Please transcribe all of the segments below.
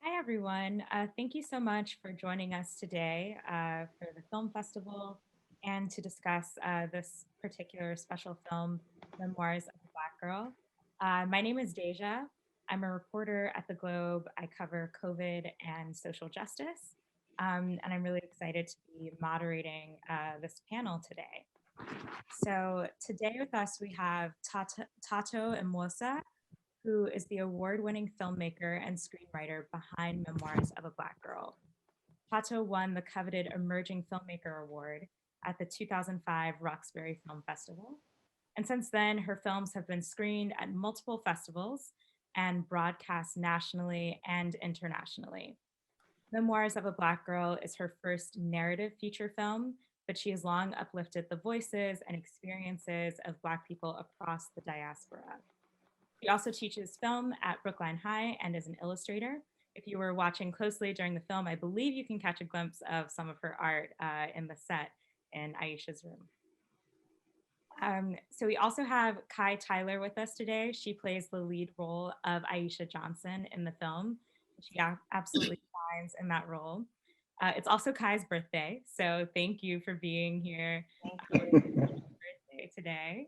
Hi, everyone. Thank you so much for joining us today for the film festival and to discuss this particular special film, Memoirs of a Black Girl. My name is Deja. I'm a reporter at the Globe. I cover COVID and social justice. And I'm really excited to be moderating this panel today. So, today with us, we have Tato Imosa, who is the award winning filmmaker and screenwriter behind Memoirs of a Black Girl. Pato won the coveted Emerging Filmmaker Award at the 2005 Roxbury Film Festival. And since then, her films have been screened at multiple festivals and broadcast nationally and internationally. Memoirs of a Black Girl is her first narrative feature film, but she has long uplifted the voices and experiences of Black people across the diaspora. She also teaches film at Brookline High and is an illustrator. If you were watching closely during the film, I believe you can catch a glimpse of some of her art in the set in Aisha's room. So we also have Kai Tyler with us today. She plays the lead role of Aisha Johnson in the film. She absolutely shines in that role. It's also Kai's birthday, so thank you for being here on his birthday today.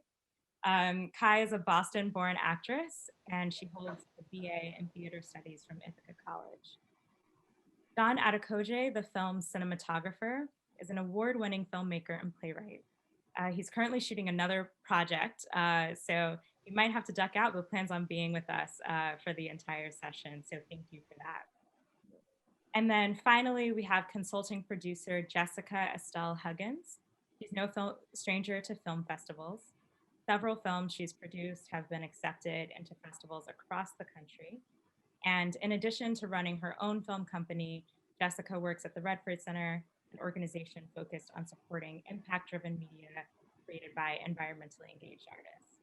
Kai is a Boston born actress, and she holds a BA in theater studies from Ithaca College. Don Adekoje, the film's cinematographer, is an award winning filmmaker and playwright. He's currently shooting another project, so he might have to duck out, but plans on being with us for the entire session. So thank you for that. And then finally, we have consulting producer Jessica Estelle Huggins. She's no stranger to film festivals. Several films she's produced have been accepted into festivals across the country. And in addition to running her own film company, Jessica works at the Redford Center, an organization focused on supporting impact driven media created by environmentally engaged artists.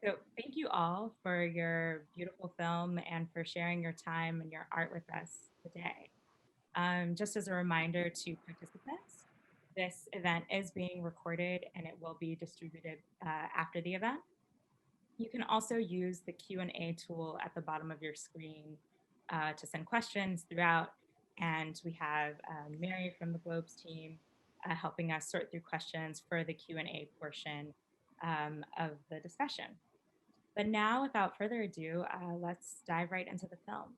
So, thank you all for your beautiful film and for sharing your time and your art with us today. Just as a reminder to participants, this event is being recorded and it will be distributed after the event. You can also use the Q&A tool at the bottom of your screen to send questions throughout. And we have Mary from the Globes team helping us sort through questions for the Q&A portion of the discussion. But now, without further ado, let's dive right into the film.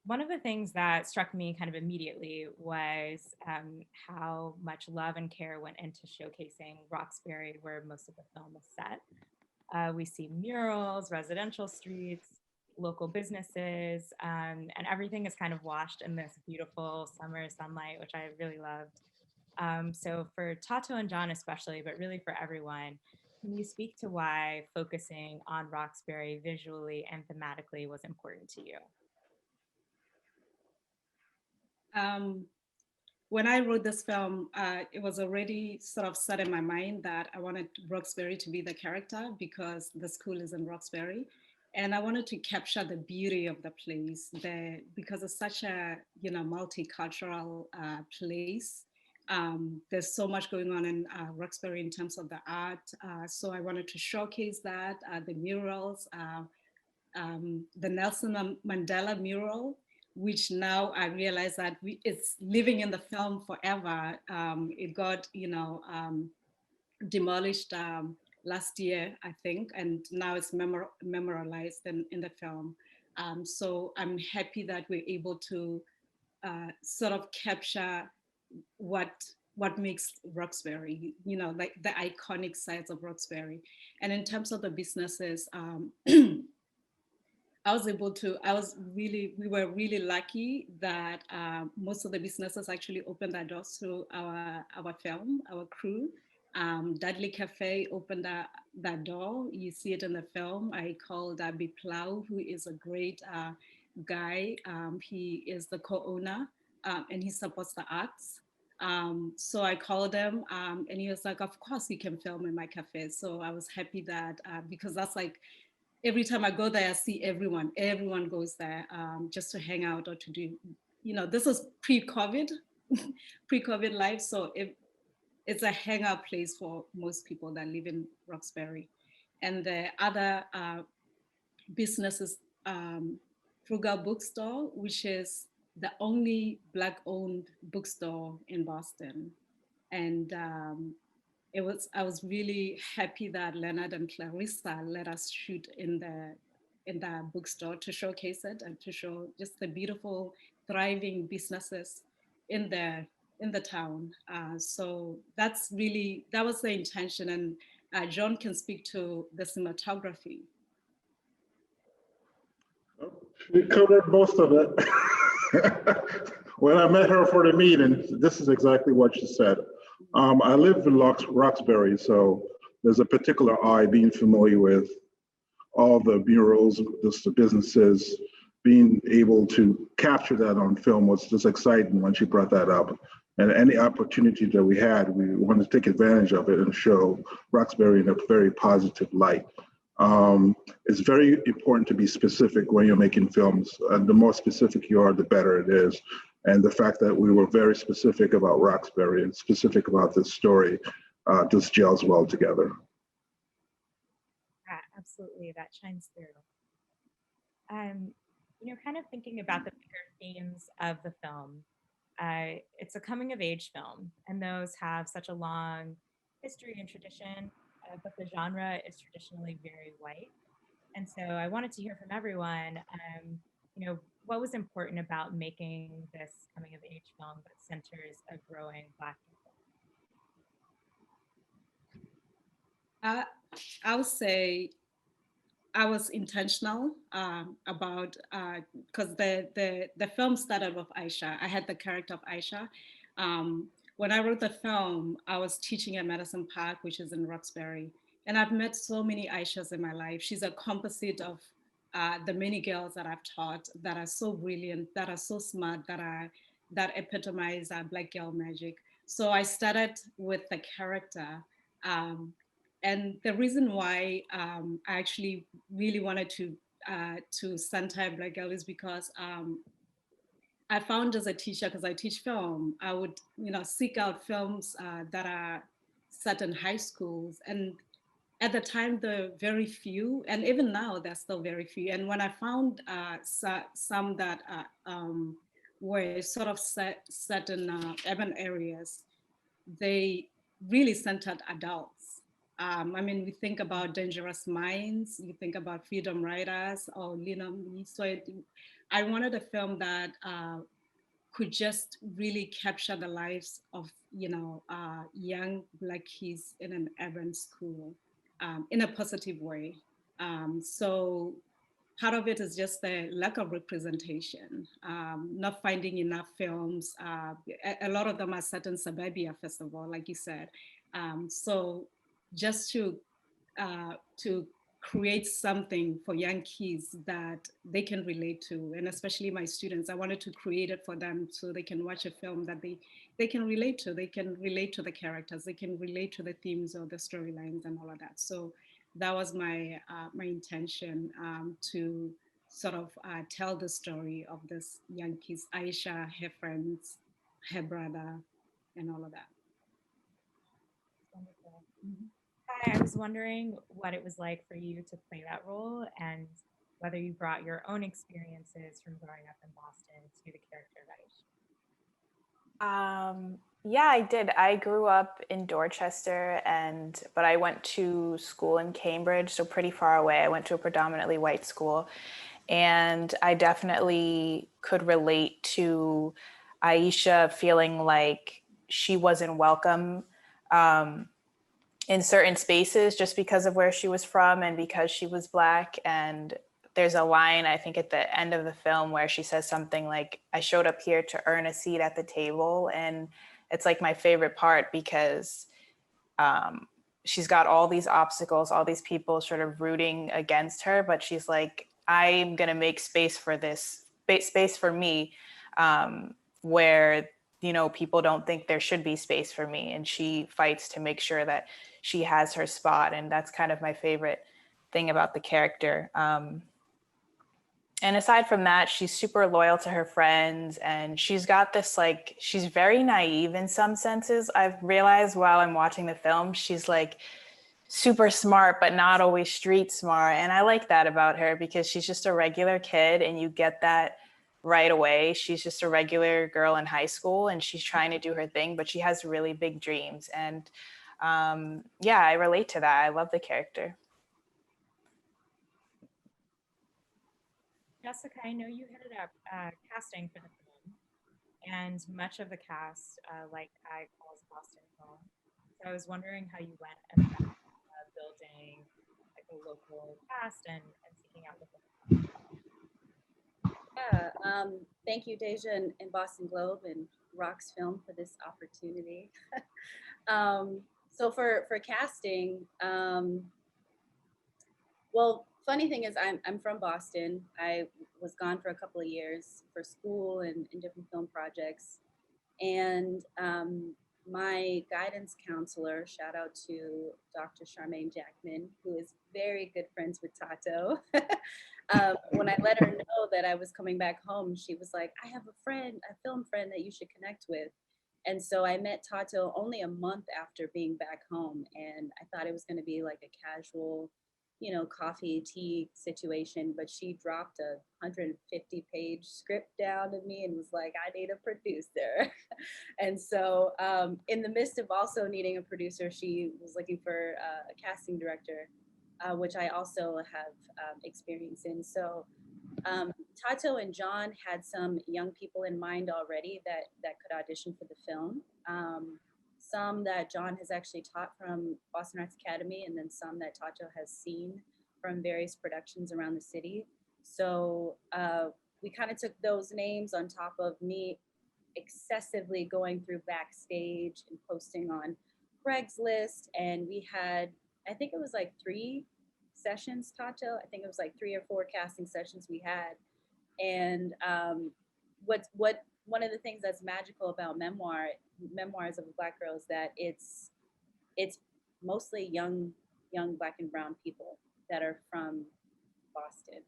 One of the things that struck me kind of immediately was how much love and care went into showcasing Roxbury, where most of the film is set. We see murals, residential streets, local businesses, and everything is kind of washed in this beautiful summer sunlight, which I really loved. So for Tato and John especially, but really for everyone, can you speak to why focusing on Roxbury visually and thematically was important to you? Um, when I wrote this film, it was already sort of set in my mind that I wanted Roxbury to be the character because the school is in Roxbury. And I wanted to capture the beauty of the place there because it's such a multicultural place. There's so much going on in Roxbury in terms of the art. So I wanted to showcase that, the murals, the Nelson Mandela mural, which now I realize that it's living in the film forever. It got, demolished last year, I think, and now it's memorialized in the film. So I'm happy that we're able to sort of capture what what makes Roxbury, like the iconic sides of Roxbury. And in terms of the businesses, we were really lucky that most of the businesses actually opened their doors to our film, our crew. Dudley Cafe opened that door. You see it in the film. I called Biplau, who is a great guy. He is the co-owner and he supports the arts. So I called him and he was like, of course you can film in my cafe. So I was happy that because that's like, every time I go there, I see everyone. Everyone goes there just to hang out or to do, this is pre-COVID, pre-COVID life. So it's a hangout place for most people that live in Roxbury. And the other businesses Frugal Bookstore, which is the only Black-owned bookstore in Boston. And I was really happy that Leonard and Clarissa let us shoot in the bookstore to showcase it and to show just the beautiful, thriving businesses in the in the town. So that was the intention, and John can speak to the cinematography. She covered most of it. When I met her for the meeting, this is exactly what she said. I live in Roxbury, so there's a particular eye being familiar with all the murals, just the businesses, being able to capture that on film was just exciting when she brought that up. And any opportunity that we had, we wanted to take advantage of it and show Roxbury in a very positive light. It's very important to be specific when you're making films. And the more specific you are, the better it is. And the fact that we were very specific about Roxbury and specific about this story just gels well together. Yeah, absolutely, that shines through. Kind of thinking about the bigger themes of the film, it's a coming of age film, and those have such a long history and tradition, but the genre is traditionally very white. And so I wanted to hear from everyone, what was important about making this coming of age film that centers a growing Black people? I would say I was intentional about because the film started with Aisha. I had the character of Aisha. When I wrote the film, I was teaching at Madison Park, which is in Roxbury, and I've met so many Aishas in my life. She's a composite of the many girls that I've taught that are so brilliant, that are so smart, that epitomize Black girl magic. So I started with the character. Um, and the reason why I actually really wanted to center Black girl is because I found as a teacher, because I teach film, I would seek out films that are set in high schools, and at the time there were very few, and even now there's still very few. And when I found some that were sort of set in urban areas, they really centered adults. I mean, we think about Dangerous Minds, you think about Freedom Riders, or so I wanted a film that could just really capture the lives of young Black kids in an urban school in a positive way. So part of it is just the lack of representation, not finding enough films. A lot of them are set in suburbia, first of all, like you said. So just to create something for young kids that they can relate to, and especially my students, I wanted to create it for them so they can watch a film that they can relate to. They can relate to the characters, they can relate to the themes or the storylines and all of that. So that was my my intention, to sort of tell the story of this young kids, Aisha, her friends, her brother, and all of that. Wonderful. Hi, I was wondering what it was like for you to play that role and whether you brought your own experiences from growing up in Boston to the character of Aisha. Yeah, I did. I grew up in Dorchester, but I went to school in Cambridge, so pretty far away. I went to a predominantly white school, and I definitely could relate to Aisha feeling like she wasn't welcome in certain spaces just because of where she was from and because she was Black. And there's a line, I think, at the end of the film where she says something like, "I showed up here to earn a seat at the table." And it's like my favorite part because she's got all these obstacles, all these people sort of rooting against her, but she's like, I'm going to make space for this, space for me, where, people don't think there should be space for me. And she fights to make sure that she has her spot. And that's kind of my favorite thing about the character. And aside from that, she's super loyal to her friends, and she's got this, like, she's very naive in some senses. I've realized while I'm watching the film, she's like super smart, but not always street smart. And I like that about her because she's just a regular kid and you get that right away. She's just a regular girl in high school and she's trying to do her thing, but she has really big dreams. And yeah, I relate to that. I love the character. Jessica, I know you headed up casting for the film, and much of the cast, like I calls Boston home. So I was wondering how you went about building like a local cast and seeking out local. Yeah, thank you, Deja and Boston Globe and Rox Film for this opportunity. So for casting, well, funny thing is I'm from Boston. I was gone for a couple of years for school and different film projects. And my guidance counselor, shout out to Dr. Charmaine Jackman, who is very good friends with Tato. When I let her know that I was coming back home, she was like, I have a friend, a film friend that you should connect with. And so I met Tato only a month after being back home. And I thought it was going to be like a casual, coffee, tea situation. But she dropped a 150-page script down to me and was like, I need a producer. And so in the midst of also needing a producer, she was looking for a casting director, which I also have experience in. So Tato and John had some young people in mind already that could audition for the film. Some that John has actually taught from Boston Arts Academy, and then some that Tato has seen from various productions around the city. So we kind of took those names on top of me excessively going through backstage and posting on Craigslist. And we had, I think it was like 3 sessions, Tato. I think it was like 3 or 4 casting sessions we had. And what one of the things that's magical about Memoirs of a Black Girl is that it's mostly young Black and brown people that are from Boston.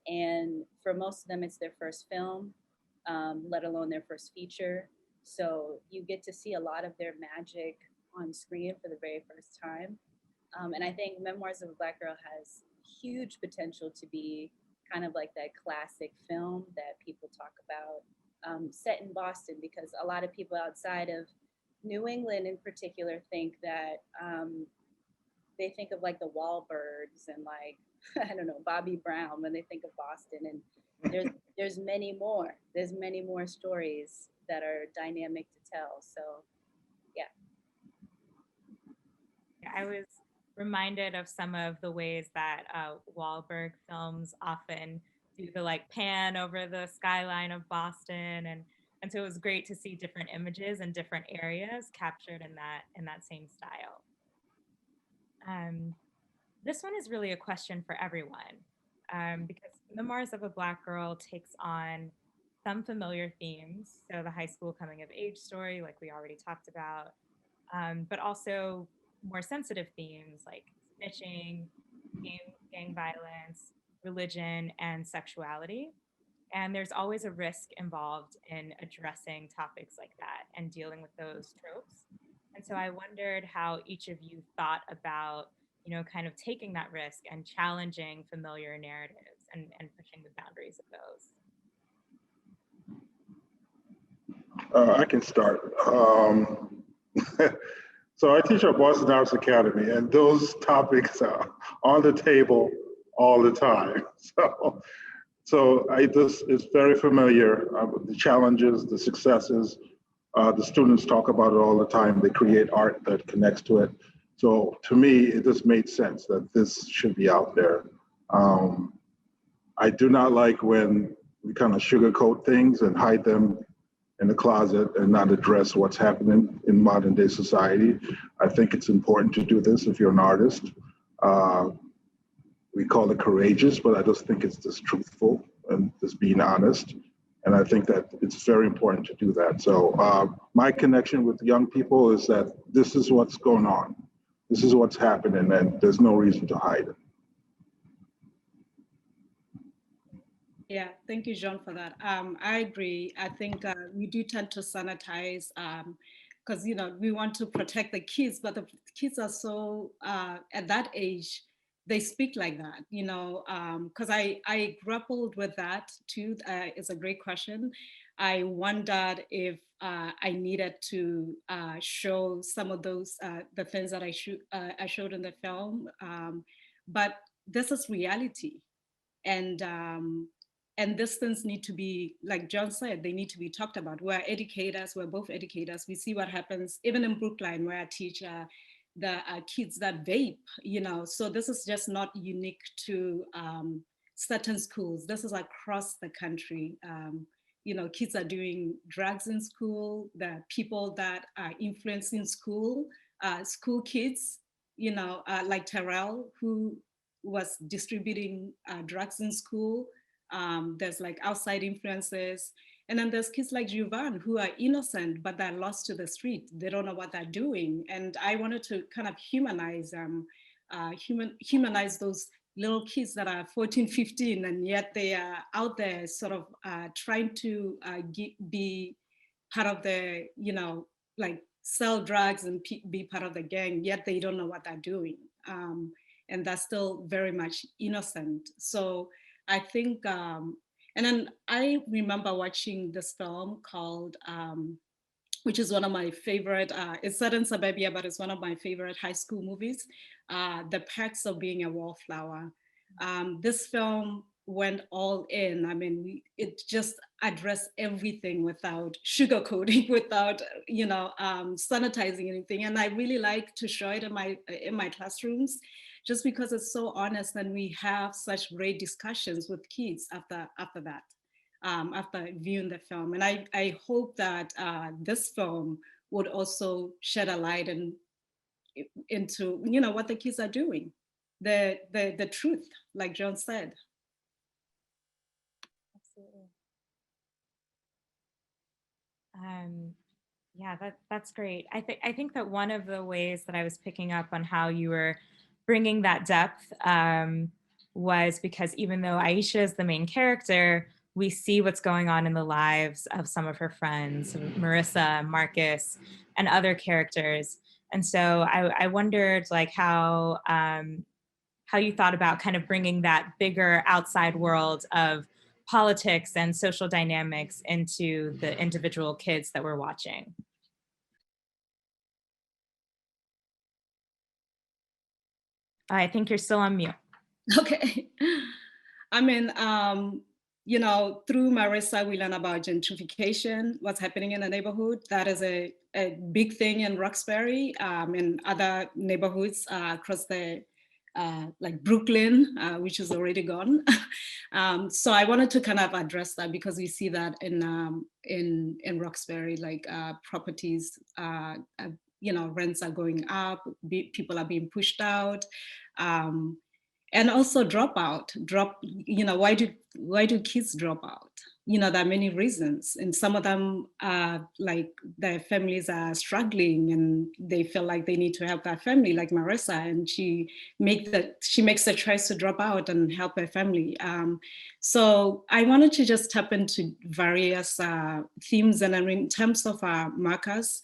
And for most of them, it's their first film, let alone their first feature. So you get to see a lot of their magic on screen for the very first time. And I think Memoirs of a Black Girl has huge potential to be kind of like that classic film that people talk about, set in Boston, because a lot of people outside of New England in particular think that they think of like the Wahlbergs and like, I don't know, Bobby Brown when they think of Boston. And there's many more. There's many more stories that are dynamic to tell. So yeah. I was reminded of some of the ways that Wahlberg films often do the like pan over the skyline of Boston, and so it was great to see different images and different areas captured in that same style. This one is really a question for everyone, because Memoirs of a Black Girl takes on some familiar themes, so the high school coming of age story, like we already talked about, but also more sensitive themes like snitching, gang violence, religion, and sexuality. And there's always a risk involved in addressing topics like that and dealing with those tropes. And so I wondered how each of you thought about, kind of taking that risk and challenging familiar narratives and pushing the boundaries of those. I can start. So I teach at Boston Arts Academy, and those topics are on the table all the time. So this is very familiar. The challenges, the successes, the students talk about it all the time. They create art that connects to it. So to me, it just made sense that this should be out there. I do not like when we kind of sugarcoat things and hide them in the closet and not address what's happening in modern day society. I think it's important to do this if you're an artist. We call it courageous, but I just think it's just truthful and just being honest. And I think that it's very important to do that. So my connection with young people is that this is what's going on. This is what's happening, and there's no reason to hide it. Yeah, thank you, John, for that. I agree. I think we do tend to sanitize because we want to protect the kids, but the kids are so, at that age, they speak like that, you know, because I grappled with that too. It's a great question. I wondered if I needed to show some of those, the things that I showed in the film. But this is reality. And these things need to be, like John said, they need to be talked about. We're educators, we're both educators. We see what happens, even in Brookline, where I teach the kids that vape, you know. So this is just not unique to certain schools. This is across the country. You know, kids are doing drugs in school. The people that are influencing school kids, you know, like Terrell, who was distributing drugs in school. There's like outside influences. And then there's kids like Juvan who are innocent, but they're lost to the street. They don't know what they're doing. And I wanted to kind of humanize humanize those little kids that are 14, 15, and yet they are out there sort of trying to be part of the, you know, like sell drugs and be part of the gang, yet they don't know what they're doing. And that's still very much innocent. So I think, and then I remember watching this film called, which is one of my favorite, it's set in suburbia, but it's one of my favorite high school movies, The Perks of Being a Wallflower. This film went all in. I mean, it just addressed everything without sugarcoating, without, you know, sanitizing anything. And I really like to show it in my classrooms, just because it's so honest, and we have such great discussions with kids after that. After viewing the film. And I hope that this film would also shed a light into, you know, what the kids are doing, the truth, like John said. Absolutely. Yeah, that's great. I think that one of the ways that I was picking up on how you were bringing that depth was because even though Aisha is the main character, we see what's going on in the lives of some of her friends, Marissa, Marcus, and other characters. And so I wondered like how you thought about kind of bringing that bigger outside world of politics and social dynamics into the individual kids that we're watching. I think you're still on mute. Okay. I mean, you know, through Marissa, we learn about gentrification, what's happening in the neighborhood. That is a big thing in Roxbury and other neighborhoods across the, like Brooklyn, which is already gone. So I wanted to kind of address that because we see that in Roxbury, like properties, you know, rents are going up, people are being pushed out. And also you know, why do kids drop out? You know, there are many reasons, and some of them are like their families are struggling and they feel like they need to help their family, like Marissa, and she makes the choice to drop out and help her family. So I wanted to just tap into various themes, and in terms of Marcus,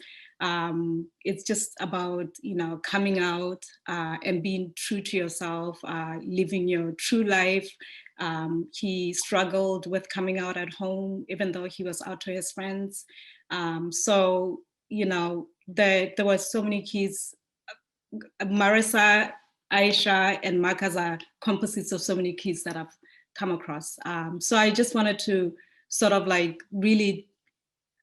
it's just about, you know, coming out and being true to yourself, living your true life. He struggled with coming out at home, even though he was out to his friends. So, you know, there were so many kids. Marissa, Aisha, and Marcus are composites of so many kids that I've come across. So I just wanted to sort of like really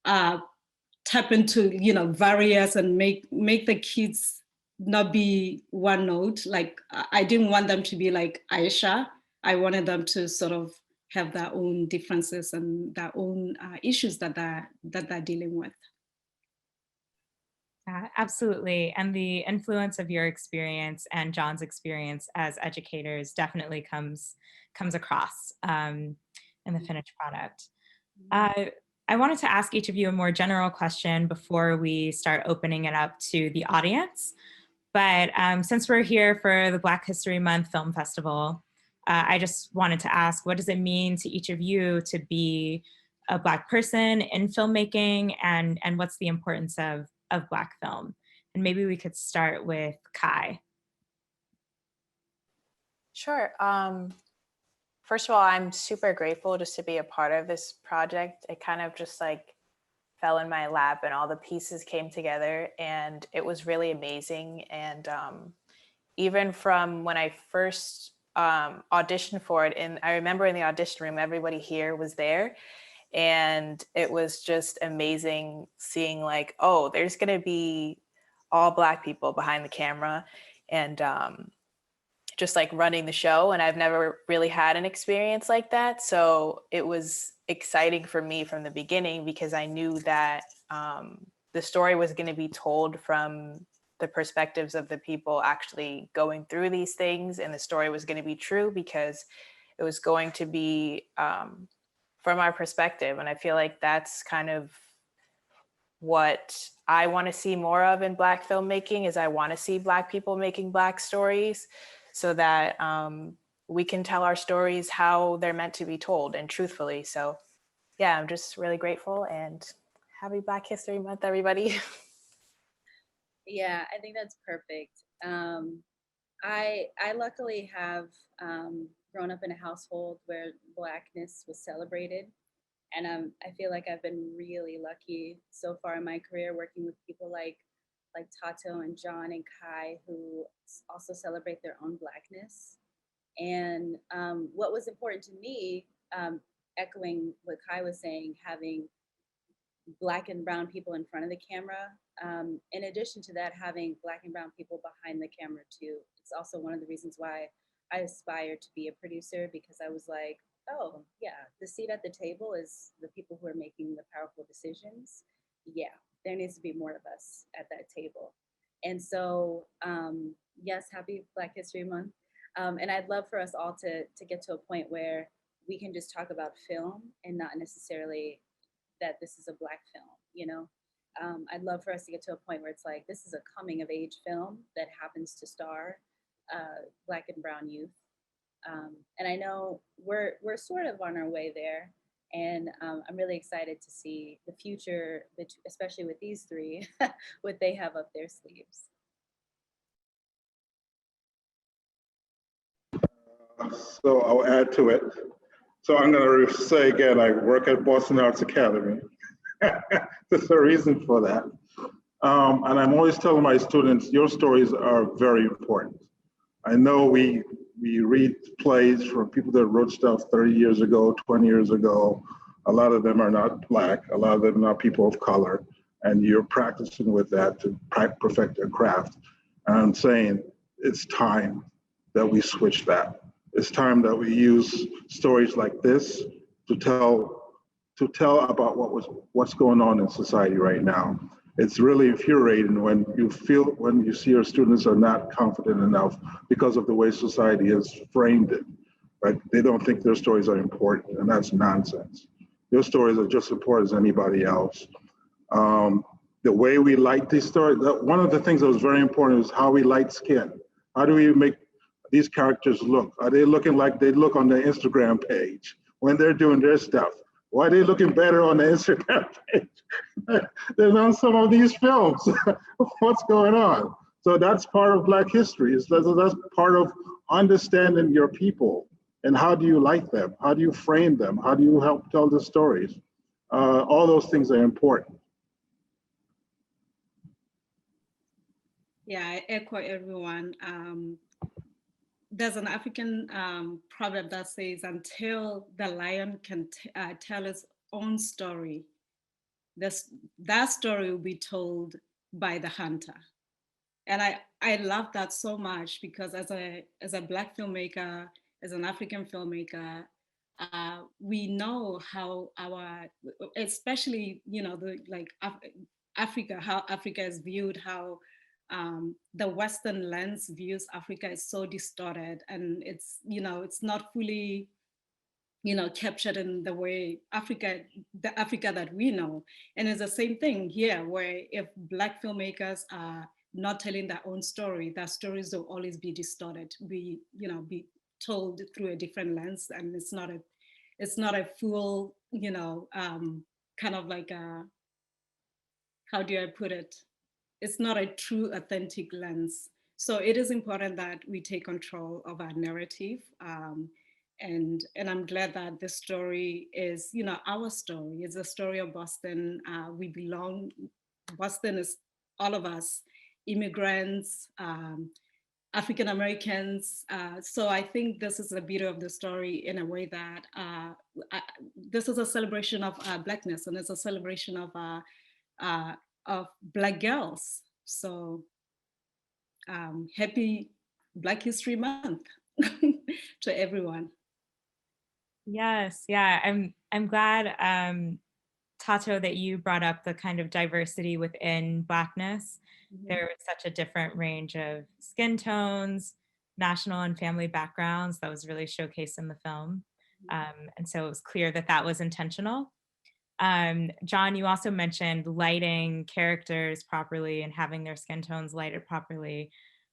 tap into, you know, various and make the kids not be one note. Like I didn't want them to be like Aisha. I wanted them to sort of have their own differences and their own issues that they're dealing with. Absolutely. And the influence of your experience and John's experience as educators definitely comes across in the finished product. I wanted to ask each of you a more general question before we start opening it up to the audience. But since we're here for the Black History Month Film Festival, I just wanted to ask, what does it mean to each of you to be a Black person in filmmaking, and what's the importance of Black film? And maybe we could start with Kai. Sure. First of all, I'm super grateful just to be a part of this project. It kind of just like fell in my lap and all the pieces came together and it was really amazing. And even from when I first auditioned for it, and I remember in the audition room, everybody here was there. And it was just amazing seeing like, oh, there's going to be all Black people behind the camera and just like running the show. And I've never really had an experience like that. So it was exciting for me from the beginning because I knew that the story was going to be told from the perspectives of the people actually going through these things. And the story was going to be true because it was going to be from our perspective. And I feel like that's kind of what I want to see more of in Black filmmaking is I want to see Black people making Black stories so that we can tell our stories how they're meant to be told and truthfully. So yeah, I'm just really grateful and happy Black History Month, everybody. Yeah, I think that's perfect. I luckily have grown up in a household where Blackness was celebrated. And I feel like I've been really lucky so far in my career working with people like Tato and John and Kai, who also celebrate their own Blackness. And what was important to me, echoing what Kai was saying, having Black and brown people in front of the camera. In addition to that, having Black and brown people behind the camera too. It's also one of the reasons why I aspired to be a producer, because I was like, oh yeah, the seat at the table is the people who are making the powerful decisions. Yeah, there needs to be more of us at that table. And so, yes, happy Black History Month. And I'd love for us all to get to a point where we can just talk about film and not necessarily that this is a Black film, you know? I'd love for us to get to a point where it's like, this is a coming of age film that happens to star Black and brown youth. And I know we're sort of on our way there. And I'm really excited to see the future, especially with these three, what they have up their sleeves. So I'll add to it. So I'm going to say again, I work at Boston Arts Academy. There's a reason for that. And I'm always telling my students, your stories are very important. I know we read plays from people that wrote stuff 30 years ago, 20 years ago. A lot of them are not Black. A lot of them are people of color. And you're practicing with that to perfect their craft. And I'm saying it's time that we switch that. It's time that we use stories like this to tell about what's going on in society right now. It's really infuriating when you see your students are not confident enough because of the way society has framed it. Right? They don't think their stories are important, and that's nonsense. Your stories are just as important as anybody else. The way we light these stories, one of the things that was very important is how we light skin. How do we make these characters look? Are they looking like they look on their Instagram page when they're doing their stuff? Why are they looking better on the Instagram page than on some of these films? What's going on? So that's part of Black history. That's part of understanding your people and how do you light them? How do you frame them? How do you help tell the stories? All those things are important. Yeah, I echo everyone. There's an African proverb that says, until the lion can tell its own story, that story will be told by the hunter. And I love that so much, because as a Black filmmaker, as an African filmmaker, we know how especially, Africa, how Africa is viewed, how the Western lens views Africa is so distorted, and it's not fully, captured in the way the Africa that we know. And it's the same thing here, where if Black filmmakers are not telling their own story, their stories will always be distorted, be told through a different lens, and it's not a full, kind of like a, how do I put it? it's not a true authentic lens. So it is important that we take control of our narrative. And I'm glad that this story is, you know, our story. It's a story of Boston. We belong. Boston is all of us, immigrants, African Americans. So I think this is the beauty of the story in a way that this is a celebration of Blackness, and it's a celebration of Black girls. So happy Black History Month to everyone. Yes, yeah, I'm glad, Tato, that you brought up the kind of diversity within Blackness. There was such a different range of skin tones, national and family backgrounds that was really showcased in the film. And so it was clear that that was intentional. John, you also mentioned lighting characters properly and having their skin tones lighted properly.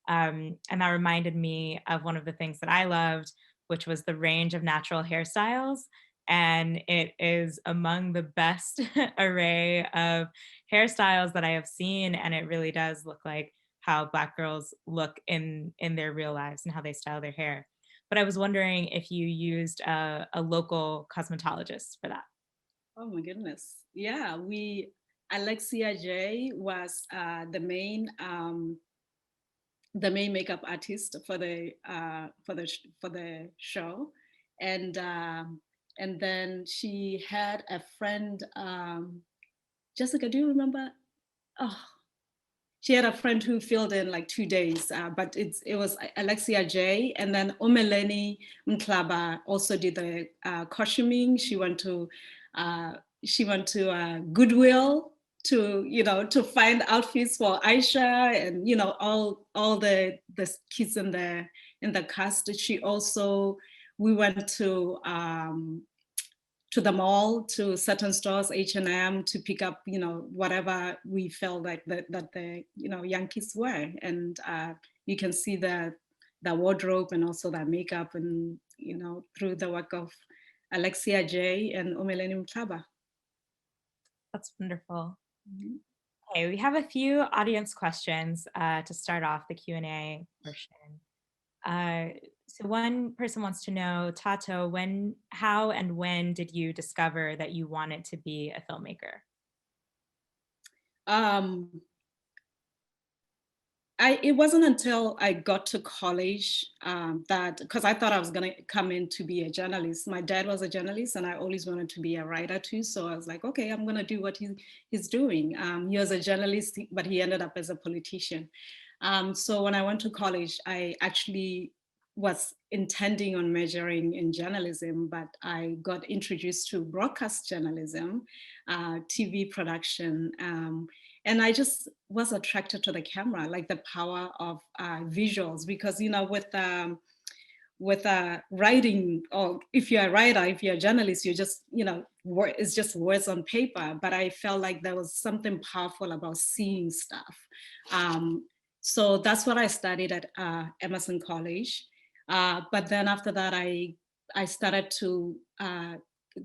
And that reminded me of one of the things that I loved, which was the range of natural hairstyles. And it is among the best array of hairstyles that I have seen. And it really does look like how Black girls look in their real lives and how they style their hair. But I was wondering if you used a local cosmetologist for that. Oh my goodness. Yeah, Alexia J was the main makeup artist for the show, and then she had a friend, Jessica. Do you remember? Oh, she had a friend who filled in like 2 days, but it was Alexia J, and then Omeleni Mklaba also did the costuming. She went to Goodwill to find outfits for Aisha and all the kids in the cast. She also we went to the mall, to certain stores, H&M, to pick up, whatever we felt like that the young kids wear, and you can see the wardrobe and also that makeup, and through the work of Alexia J and Omeleni Mtlaba. That's wonderful. Okay, we have a few audience questions to start off the Q&A portion. So one person wants to know, Tato, how and when did you discover that you wanted to be a filmmaker? It wasn't until I got to college because I thought I was going to come in to be a journalist. My dad was a journalist and I always wanted to be a writer too. So I was like, okay, I'm going to do what he's doing. He was a journalist, but he ended up as a politician. So when I went to college, I actually was intending on majoring in journalism, but I got introduced to broadcast journalism, TV production, and I just was attracted to the camera, like the power of visuals, because with writing, or if you're a writer, if you're a journalist, you just it's just words on paper. But I felt like there was something powerful about seeing stuff. So that's what I studied at Emerson College. But then after that, I started to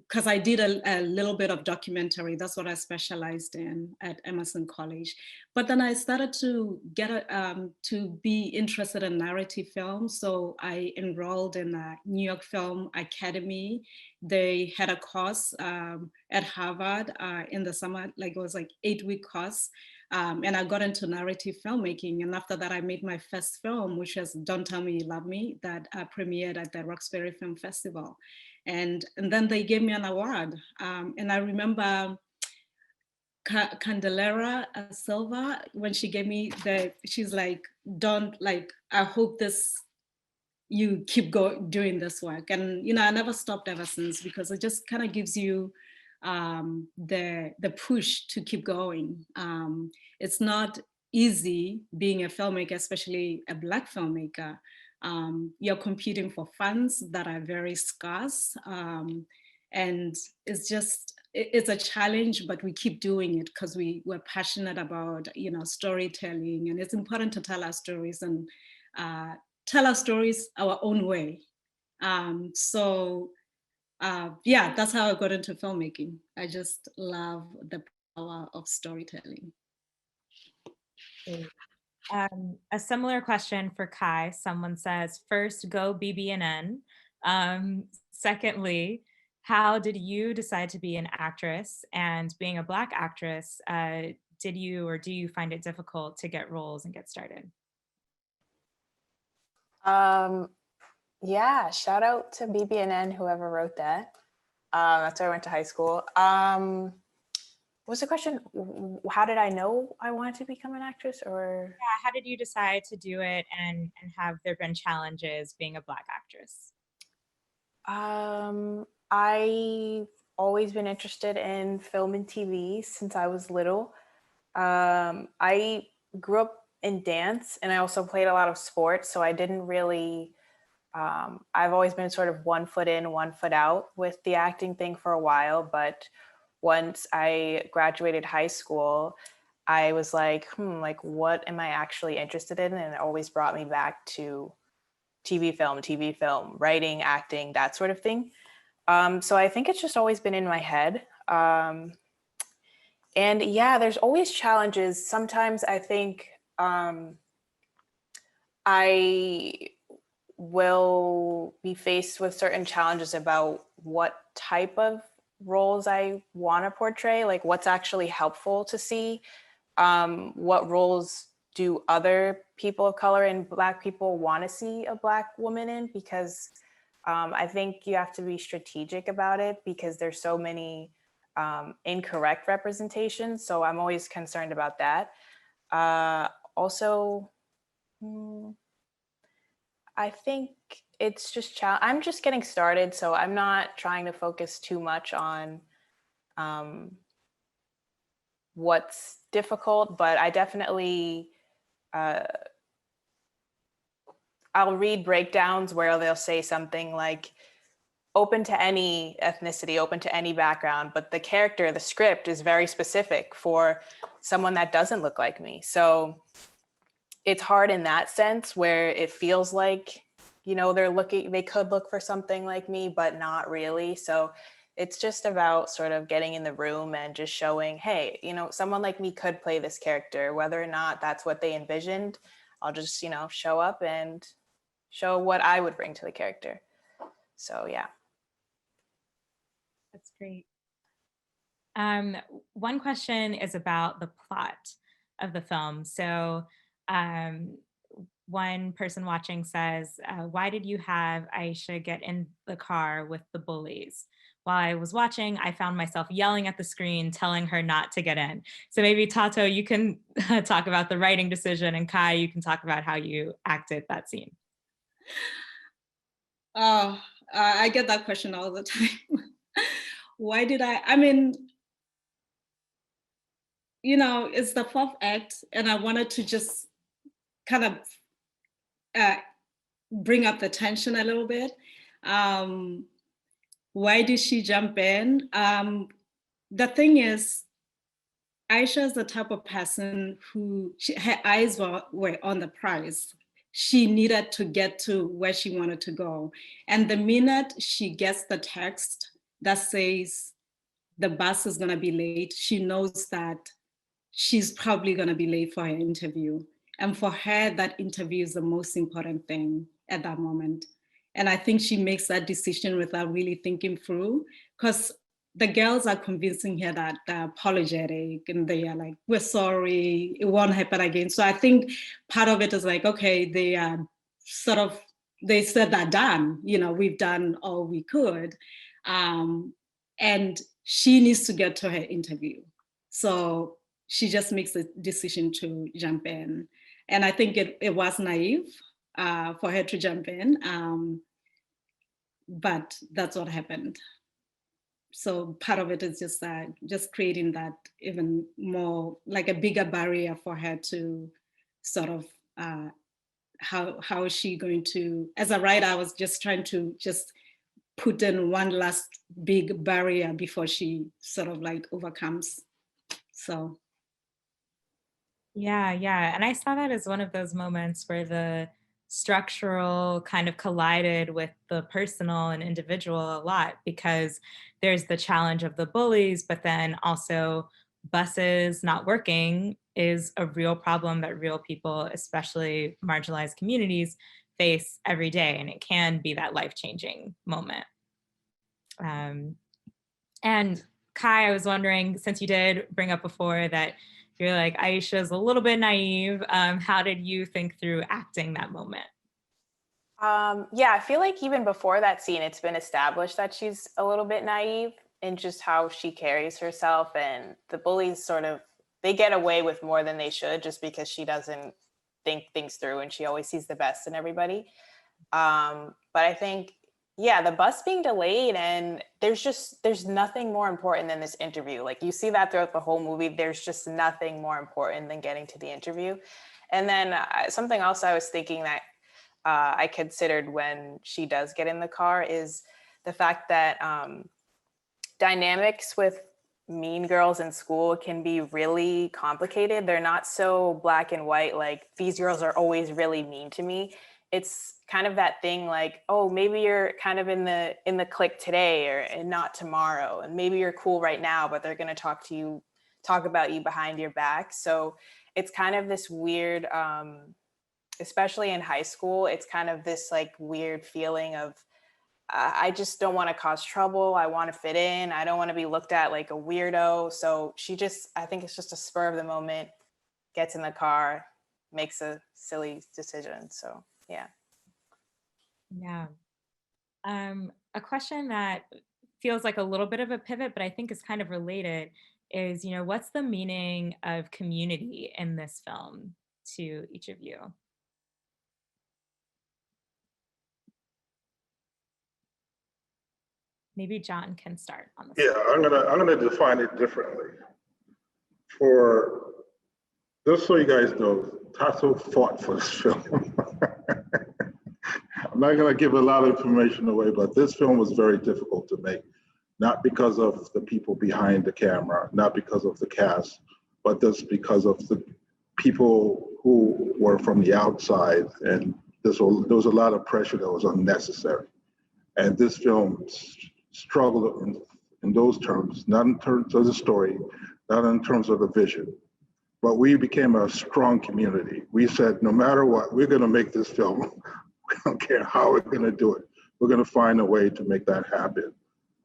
because I did a little bit of documentary. That's what I specialized in at Emerson College. But then I started to get to be interested in narrative film. So I enrolled in the New York Film Academy. They had a course at Harvard in the summer, like it was like 8-week course. And I got into narrative filmmaking. And after that, I made my first film, which was Don't Tell Me You Love Me, that premiered at the Roxbury Film Festival. And then they gave me an award. And I remember Candelera Silva, when she gave me she's like, I hope you keep doing this work. And, I never stopped ever since, because it just kind of gives you the push to keep going. It's not easy being a filmmaker, especially a Black filmmaker. You're competing for funds that are very scarce, and it's a challenge, but we keep doing it because we're passionate about storytelling, and it's important to tell our stories and tell our stories our own way. Yeah, that's how I got into filmmaking. I just love the power of storytelling. Great. A similar question for Kai. Someone says, first, go BBNN. Secondly, how did you decide to be an actress? And being a Black actress, did you or do you find it difficult to get roles and get started? Yeah, shout out to BBNN, whoever wrote that. That's where I went to high school. What's the question? How did I know I wanted to become an actress, or? Yeah, how did you decide to do it, and have there been challenges being a Black actress? I've always been interested in film and TV since I was little. I grew up in dance and I also played a lot of sports, so I didn't really, I've always been sort of one foot in, one foot out with the acting thing for a while. But once I graduated high school, I was like, what am I actually interested in? And it always brought me back to TV, film, writing, acting, that sort of thing. So I think it's just always been in my head. And yeah, there's always challenges. Sometimes I think I will be faced with certain challenges about what type of roles I want to portray, like what's actually helpful to see. What roles do other people of color and Black people want to see a Black woman in? Because I think you have to be strategic about it because there's so many incorrect representations. So I'm always concerned about that. Also, I think it's just I'm just getting started, so I'm not trying to focus too much on what's difficult, but I definitely I'll read breakdowns where they'll say something like open to any ethnicity, open to any background, but the character, the script is very specific for someone that doesn't look like me. So it's hard in that sense where it feels like, they could look for something like me, but not really. So it's just about sort of getting in the room and just showing, hey, someone like me could play this character, whether or not that's what they envisioned. I'll just, show up and show what I would bring to the character. So yeah. That's great. One question is about the plot of the film. So, one person watching says, why did you have Aisha get in the car with the bullies? While I was watching, I found myself yelling at the screen, telling her not to get in. So maybe Tato, you can talk about the writing decision, and Kai, you can talk about how you acted that scene. Oh, I get that question all the time. Why did it's the fourth act, and I wanted to just kind of bring up the tension a little bit. Why did she jump in? The thing is, Aisha is the type of person who her eyes were on the prize. She needed to get to where she wanted to go. And the minute she gets the text that says the bus is going to be late, she knows that she's probably going to be late for her interview. And for her, that interview is the most important thing at that moment. And I think she makes that decision without really thinking through, because the girls are convincing her that they're apologetic and they are like, we're sorry, it won't happen again. So I think part of it is like, okay, they are they said that done, we've done all we could. And she needs to get to her interview. So she just makes the decision to jump in. And I think it was naive for her to jump in, but that's what happened. So part of it is just creating that even more, like a bigger barrier for her to sort of, how is she going to, as a writer, I was just trying to just put in one last big barrier before she sort of like overcomes. So. Yeah, yeah. And I saw that as one of those moments where the structural kind of collided with the personal and individual a lot, because there's the challenge of the bullies, but then also buses not working is a real problem that real people, especially marginalized communities, face every day, and it can be that life-changing moment. Um, and Kai, I was wondering, since you did bring up before that you're like Aisha's a little bit naive, how did you think through acting that moment? Yeah, I feel like even before that scene, it's been established that she's a little bit naive in just how she carries herself, and the bullies sort of, they get away with more than they should just because she doesn't think things through and she always sees the best in everybody. But I think, yeah, the bus being delayed, and there's nothing more important than this interview. Like, you see that throughout the whole movie. There's just nothing more important than getting to the interview. And then something else I was thinking that I considered when she does get in the car is the fact that dynamics with mean girls in school can be really complicated. They're not so black and white, like these girls are always really mean to me. It's kind of that thing like, oh, maybe you're kind of in the clique today or and not tomorrow, and maybe you're cool right now, but they're going to talk about you behind your back. So it's kind of this weird, especially in high school, it's kind of this like weird feeling of I just don't want to cause trouble. I want to fit in. I don't want to be looked at like a weirdo. So she just, I think it's just a spur of the moment, gets in the car, makes a silly decision. So yeah. Yeah. A question that feels like a little bit of a pivot, but I think is kind of related is, what's the meaning of community in this film to each of you? Maybe John can start on this Yeah, one. I'm gonna define it differently. For just so you guys know, Tasso fought for this film. I'm not gonna give a lot of information away, but this film was very difficult to make, not because of the people behind the camera, not because of the cast, but just because of the people who were from the outside, and there was a lot of pressure that was unnecessary. And this film struggled in those terms, not in terms of the story, not in terms of the vision, but we became a strong community. We said, no matter what, we're going to make this film. We don't care how we're going to do it. We're going to find a way to make that happen.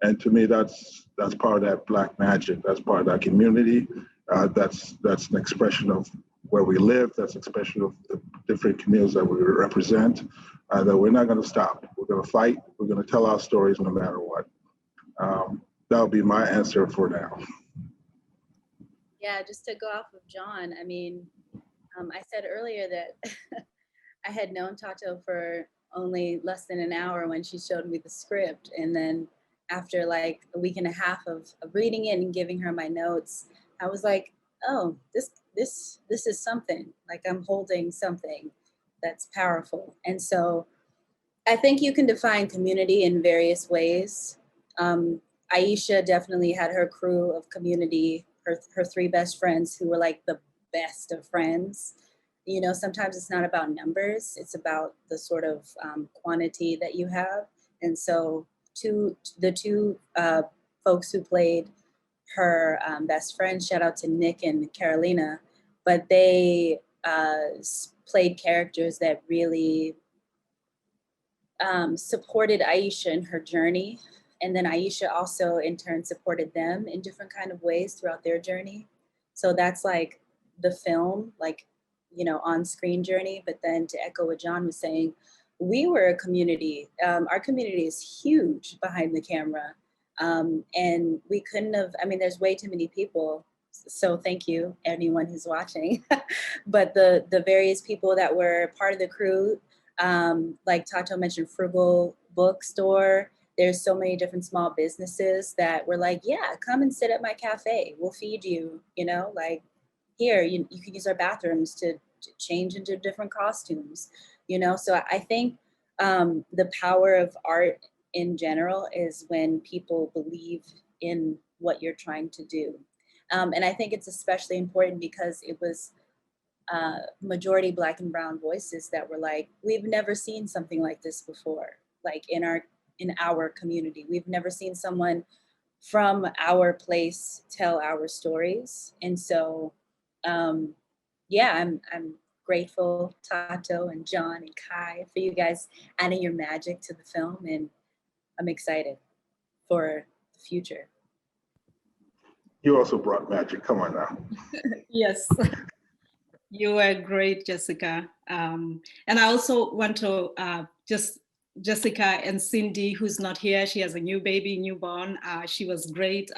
And to me, that's part of that Black magic. That's part of that community. That's an expression of where we live. That's an expression of the different communities that we represent. That we're not going to stop. We're going to fight. We're going to tell our stories no matter what. That'll be my answer for now. Yeah, just to go off of John, I mean, I said earlier that I had known Tato for only less than an hour when she showed me the script. And then after like a week and a half of reading it and giving her my notes, I was like, oh, this is something. Like, I'm holding something that's powerful. And so I think you can define community in various ways. Aisha definitely had her crew of community, her three best friends who were like the best of friends. Sometimes it's not about numbers, it's about the sort of quantity that you have. And so the two folks who played her best friends, shout out to Nick and Carolina, but they played characters that really supported Aisha in her journey. And then Aisha also in turn supported them in different kind of ways throughout their journey. So that's like the film, like, on-screen journey. But then to echo what John was saying, we were a community. Our community is huge behind the camera. And we couldn't have, there's way too many people. So thank you, anyone who's watching. But the various people that were part of the crew, like Tato mentioned, Frugal Bookstore. There's so many different small businesses that were like, yeah, come and sit at my cafe. We'll feed you, like here, you can use our bathrooms to change into different costumes, So I think the power of art in general is when people believe in what you're trying to do. And I think it's especially important because it was majority Black and brown voices that were like, we've never seen something like this before, like in our community. We've never seen someone from our place tell our stories. And so, yeah, I'm grateful, Tato and John and Kai, for you guys adding your magic to the film, and I'm excited for the future. You also brought magic. Come on now. Yes. You were great, Jessica. And I also want to just Jessica and Cindy, who's not here. She has a new baby, newborn. She was great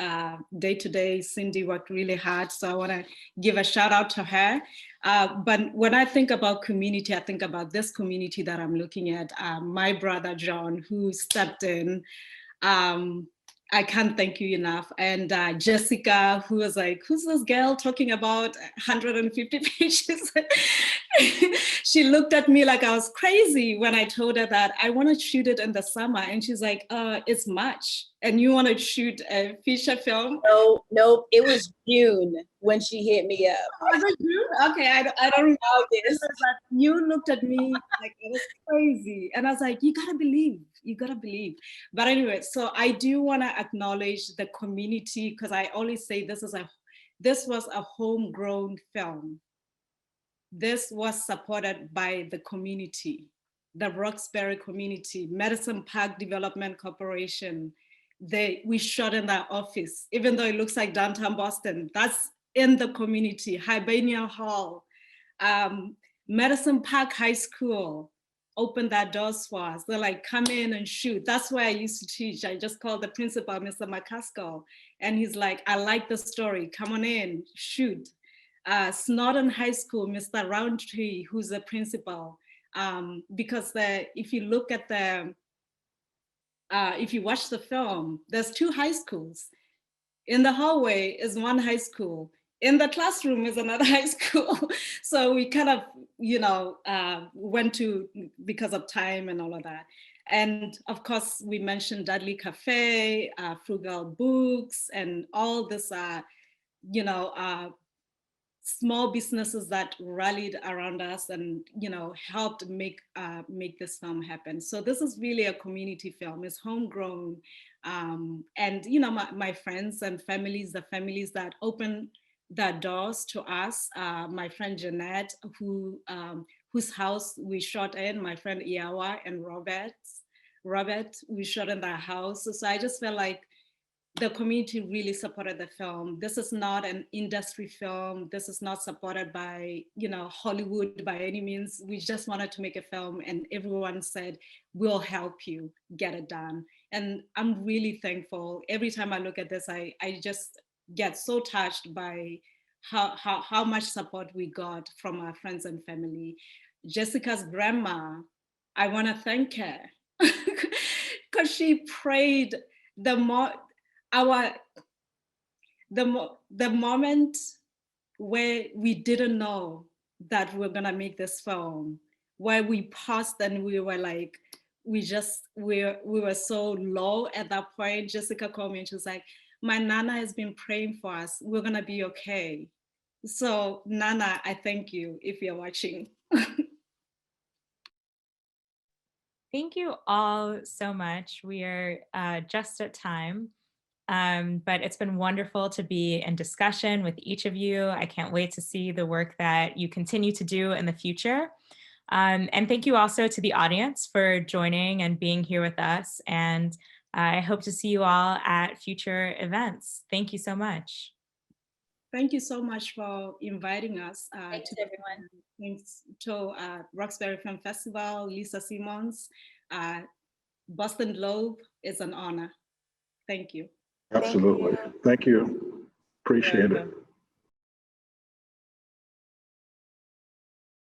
day to day. Cindy worked really hard. So I want to give a shout out to her. But when I think about community, I think about this community that I'm looking at. My brother, John, who stepped in. I can't thank you enough. And Jessica, who was like, who's this girl talking about 150 pages? She looked at me like I was crazy when I told her that I want to shoot it in the summer. And she's like, it's March and you want to shoot a feature film? No, nope, it was June when she hit me up. Was it June? Okay, I don't know this. You looked at me like it was crazy. And I was like, you gotta believe. But anyway, so I do want to acknowledge the community, because I always say this was a homegrown film. This was supported by the community, the Roxbury community, Medicine Park Development Corporation. We shot in that office, even though it looks like downtown Boston, that's in the community. Hibernia Hall, Medicine Park High School opened that doors for us. They're like, come in and shoot. That's where I used to teach. I just called the principal, Mr. McCaskill, and he's like, I like the story, come on in, shoot. Snowden High School, Mr. Roundtree, who's the principal, because if you look at if you watch the film, there's 2 high schools. In the hallway is 1 high school. In the classroom is another high school. So we kind of, went to, because of time and all of that. And of course, we mentioned Dudley Cafe, Frugal Books, and all this, small businesses that rallied around us and helped make this film happen. So this is really a community film. It's homegrown, and my friends and families, the families that open the doors to us. My friend Jeanette, whose house we shot in. My friend Iawa and Robert, we shot in their house. So I just felt like the community really supported the film. This is not an industry film. This is not supported by, Hollywood by any means. We just wanted to make a film, and everyone said, we'll help you get it done. And I'm really thankful. Every time I look at this, I just get so touched by how much support we got from our friends and family. Jessica's grandma, I want to thank her because she prayed the moment where we didn't know that we're gonna make this film, where we paused and we were like, we were so low at that point. Jessica called me and she was like, my Nana has been praying for us. We're gonna be okay. So Nana, I thank you if you're watching. Thank you all so much. We are just at time, but it's been wonderful to be in discussion with each of you. I can't wait to see the work that you continue to do in the future. And thank you also to the audience for joining and being here with us. And I hope to see you all at future events. Thank you so much. Thank you so much for inviting us. Thanks, everyone. Thanks to Roxbury Film Festival, Lisa Simmons, Boston Globe. It's an honor. Thank you. Absolutely. Thank you. Appreciate it.